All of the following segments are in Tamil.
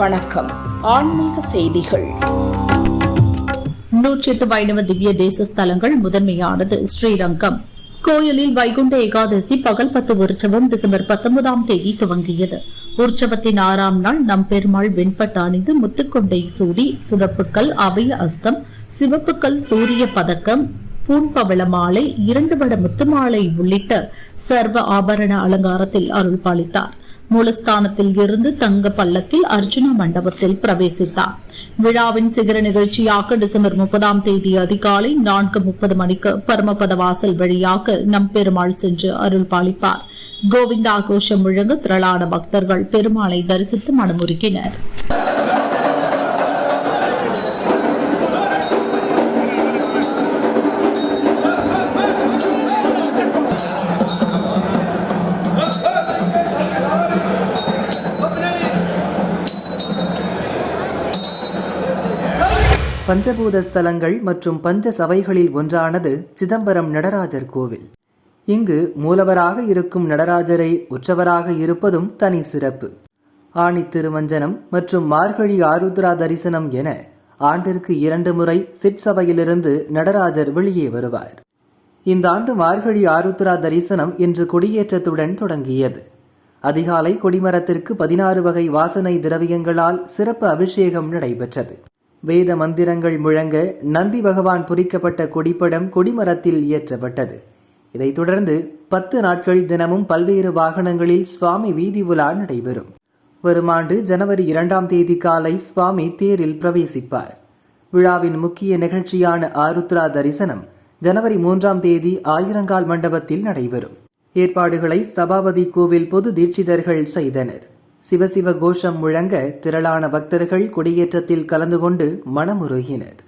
வணக்கம். ஆன்மீக செய்திகள். 108 வைணவ திவ்ய தேச ஸ்தலங்கள் முதன்மையானது ஸ்ரீரங்கம். கோயிலில் வைகுண்ட ஏகாதசி பகல் 10 உற்சவம் டிசம்பர் 19ஆம் தேதி துவங்கியது. உற்சவத்தின் 6ஆம் நாள் நம்பெருமாள் வெண்பட்டு அணிந்து முத்துக்கொண்டை சூடி சிவப்புக்கல் அபய அஸ்தம் சிவப்புக்கல் சூரிய பதக்கம் பூன்பவள மாலை 2 வட முத்துமாலை உள்ளிட்ட சர்வ ஆபரண அலங்காரத்தில் அருள் பாலித்தார். மூலஸ்தானத்தில் இருந்து தங்க பல்லக்கில் அர்ஜுனா மண்டபத்தில் பிரவேசித்தார். விழாவின் சிகர நிகழ்ச்சியாக டிசம்பர் 30ஆம் தேதி அதிகாலை 4:30 மணிக்கு பரமபத வாசல் வழியாக நம்பெருமாள் சென்று அருள் பாலிப்பார். கோவிந்தா கோஷம் முழங்க திரளான பக்தர்கள் பெருமாளை தரிசித்து மனமுருகினர். பஞ்சபூத ஸ்தலங்கள் மற்றும் பஞ்ச சபைகளில் ஒன்றானது சிதம்பரம் நடராஜர் கோவில். இங்கு மூலவராக இருக்கும் நடராஜரை உற்சவராக இருப்பதும் தனி சிறப்பு. ஆணி திருமஞ்சனம் மற்றும் மார்கழி ஆருத்ரா தரிசனம் என ஆண்டிற்கு 2 முறை சிற்சபையிலிருந்து நடராஜர் வெளியே வருவார். இந்த ஆண்டு மார்கழி ஆருத்ரா தரிசனம் இன்று கொடியேற்றத்துடன் தொடங்கியது. அதிகாலை கொடிமரத்திற்கு 16 வகை வாசனை திரவியங்களால் சிறப்பு அபிஷேகம் நடைபெற்றது. வேத மந்திரங்கள் முழங்க நந்தி பகவான் பொறிக்கப்பட்ட கொடிப்படம் கொடிமரத்தில் ஏற்றப்பட்டது. இதைத் தொடர்ந்து 10 நாட்கள் தினமும் பல்வேறு வாகனங்களில் சுவாமி வீதி உலா நடைபெறும். வரும் ஆண்டு ஜனவரி 2ஆம் தேதி காலை சுவாமி தேரில் பிரவேசிப்பார். விழாவின் முக்கிய நிகழ்ச்சியான ஆருத்ரா தரிசனம் ஜனவரி 3ஆம் தேதி ஆயிரங்கால் மண்டபத்தில் நடைபெறும். ஏற்பாடுகளை சபாபதி கோவில் பொது தீட்சிதர்கள் செய்தனர். சிவசிவ கோஷம் முழங்க திரளான பக்தர்கள் கொடியேற்றத்தில் கலந்து கொண்டு மனமுருகினர்.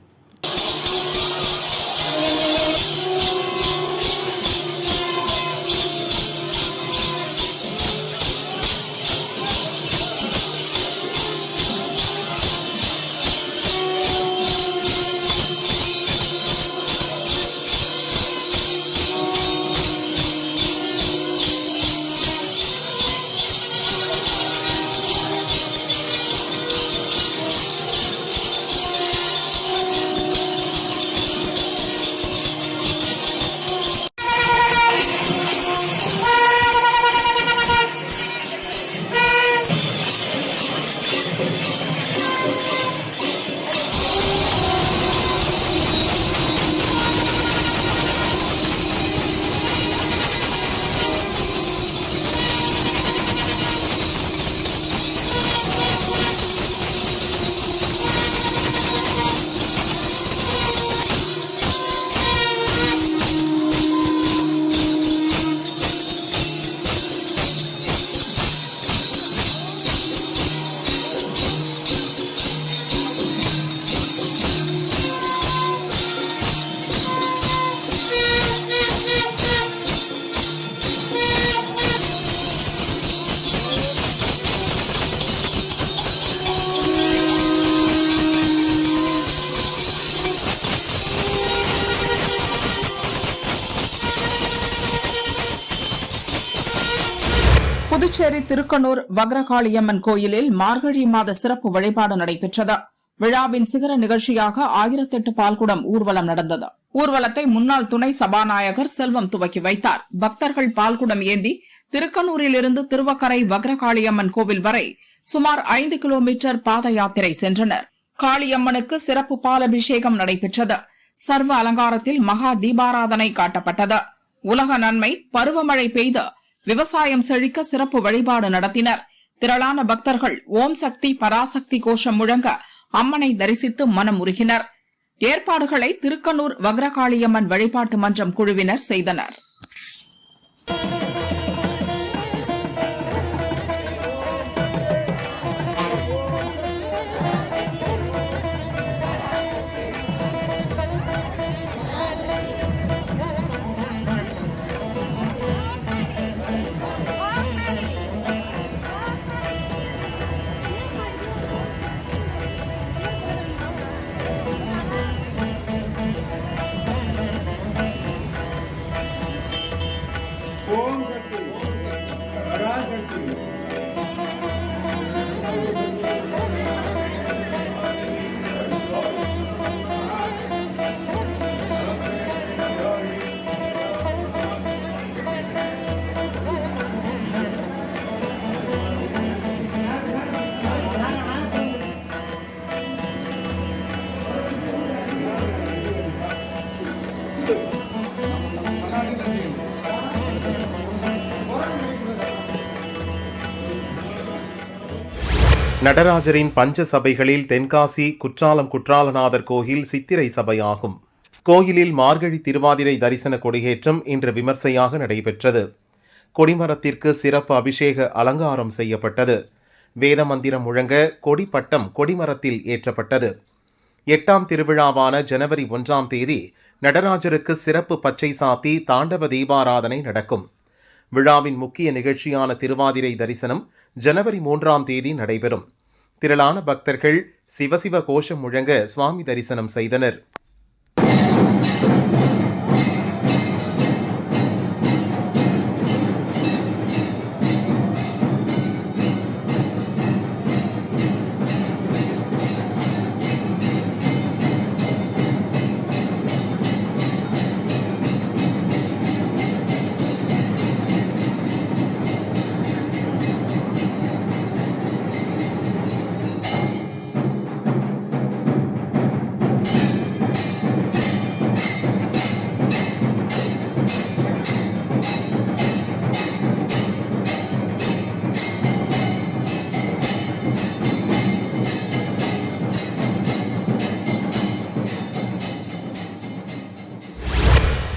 புதுச்சேரி திருக்கனூர் வக்ரகாளியம்மன் கோயிலில் மார்கழி மாத சிறப்பு வழிபாடு நடைபெற்றது. விழாவின் சிகர நிகழ்ச்சியாக 1008 பால்குடம் ஊர்வலம் நடந்தது. ஊர்வலத்தை முன்னாள் துணை சபாநாயகர் செல்வம் துவக்கி வைத்தார். பக்தர்கள் பால்குடம் ஏந்தி திருக்கனூரிலிருந்து திருவக்கரை வக்ரகாளியம்மன் கோவில் வரை சுமார் 5 கிலோமீட்டர் பாத யாத்திரை சென்றனர். காளியம்மனுக்கு சிறப்பு பாலபிஷேகம் நடைபெற்றது. சர்வ அலங்காரத்தில் மகா தீபாராதனை காட்டப்பட்டது. உலக நன்மை, பருவமழை பெய்து விவசாயம் செழிக்க சிறப்பு வழிபாடு நடத்தினர். திரளான பக்தர்கள் ஓம் சக்தி பராசக்தி கோஷம் முழங்க அம்மனை தரிசித்து மனமுருகினர். ஏற்பாடுகளை திருக்கனூர் வக்ரகாளியம்மன் வழிபாட்டு மன்றம் குழுவினர் செய்தனர். ஓம் நடராஜரின் பஞ்ச சபைகளில் தென்காசி குற்றாலம் குற்றாலநாதர் கோயில் சித்திரை சபையாகும். கோயிலில் மார்கழி திருவாதிரை தரிசன கொடியேற்றம் இன்று விமர்சையாக நடைபெற்றது. கொடிமரத்திற்கு சிறப்பு அபிஷேக அலங்காரம் செய்யப்பட்டது. வேத மந்திரம் முழங்க கொடிப்பட்டம் கொடிமரத்தில் ஏற்றப்பட்டது. 8ஆம் திருவிழாவான ஜனவரி 1ஆம் தேதி நடராஜருக்கு சிறப்பு பச்சை சாத்தி தாண்டவ தீபாராதனை நடக்கும். விழாவின் முக்கிய நிகழ்ச்சியான திருவாதிரை தரிசனம் ஜனவரி 3ஆம் தேதி நடைபெறும். திரளான பக்தர்கள் சிவசிவ கோஷம் முழங்க சுவாமி தரிசனம் செய்தனர்.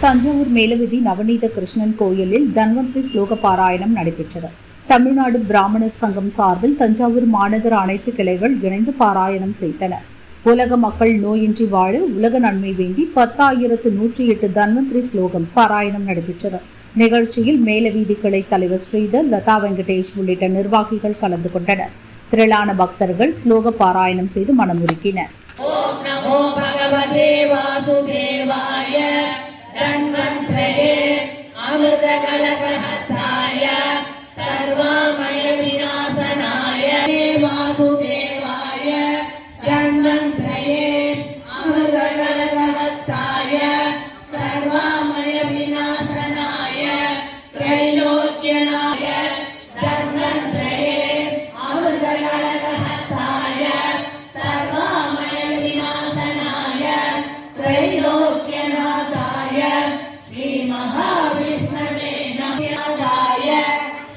தஞ்சாவூர் மேலவீதி நவநீத கிருஷ்ணன் கோயிலில் தன்வந்திரி ஸ்லோக பாராயணம் நடைபெற்றது. தமிழ்நாடு பிராமணர் சங்கம் சார்பில் தஞ்சாவூர் மாநகர அனைத்து கிளைகள் இணைந்து பாராயணம் செய்தனர். உலக மக்கள் நோயின்றி வாழ உலக நன்மை வேண்டி 10,108 தன்வந்திரி ஸ்லோகம் பாராயணம் நடைபெற்றது. நிகழ்ச்சியில் மேலவீதி கிளை தலைவர் ஸ்ரீதர், லதா வெங்கடேஷ் உள்ளிட்ட நிர்வாகிகள் கலந்து கொண்டனர். திரளான பக்தர்கள் ஸ்லோக பாராயணம் செய்து மனமுருக்கினர். ஓம் நமோ பகவதே வாசுதேவாய தன்வந்திரயே அமிர்த கலசஹஸ்தாய சர்வமய விநாசனாய வாசுதேவாய தன்வந்திரயே அமிர்த கலசஹஸ்தாய சர்வமய விநாசனாய த்ரைலோக்யனாய தன்வந்திரயே அமிர்த கலசஹஸ்தாய சர்வமய விநாசனாய த்ரைலோக்யநாதாய ஸ்ரீ மகாவிஷ்ணவே நமகாய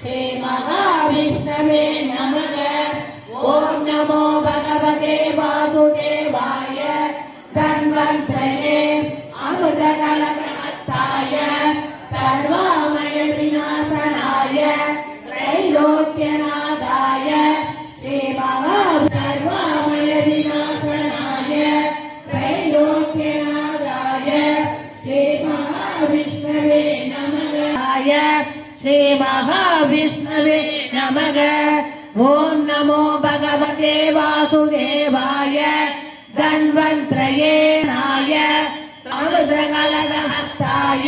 ஸ்ரீ மகாவிஷ்ணவே நமக. ஓம் நமோ பகவதே வாசுதேவாய தன்வந்திரயே அமிர்த கலசஹஸ்தாய சர்வமய விநாசனாய த்ரைலோக்யநாதாய ஸ்ரீ மகா சர்வமய விநாசனாய த்ரைலோக்யநாதாய ஸ்ரீ மகாவிஷ்ணவே நமகாய ஸ்ரீ மகாவிஷ்ணவே நமக. ஓம் நமோ பகவதே வாசுதேவாய தன்வந்திரயே நாய அமிர்த கலசஹஸ்தாய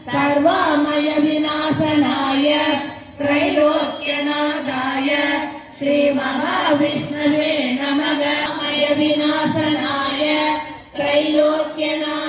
சர்வமய விநாசனாய த்ரைலோக்யநாதாய ஸ்ரீ மகாவிஷ்ணவே நமக. மய விநாசனாய த்ரைலோக்யநாதாய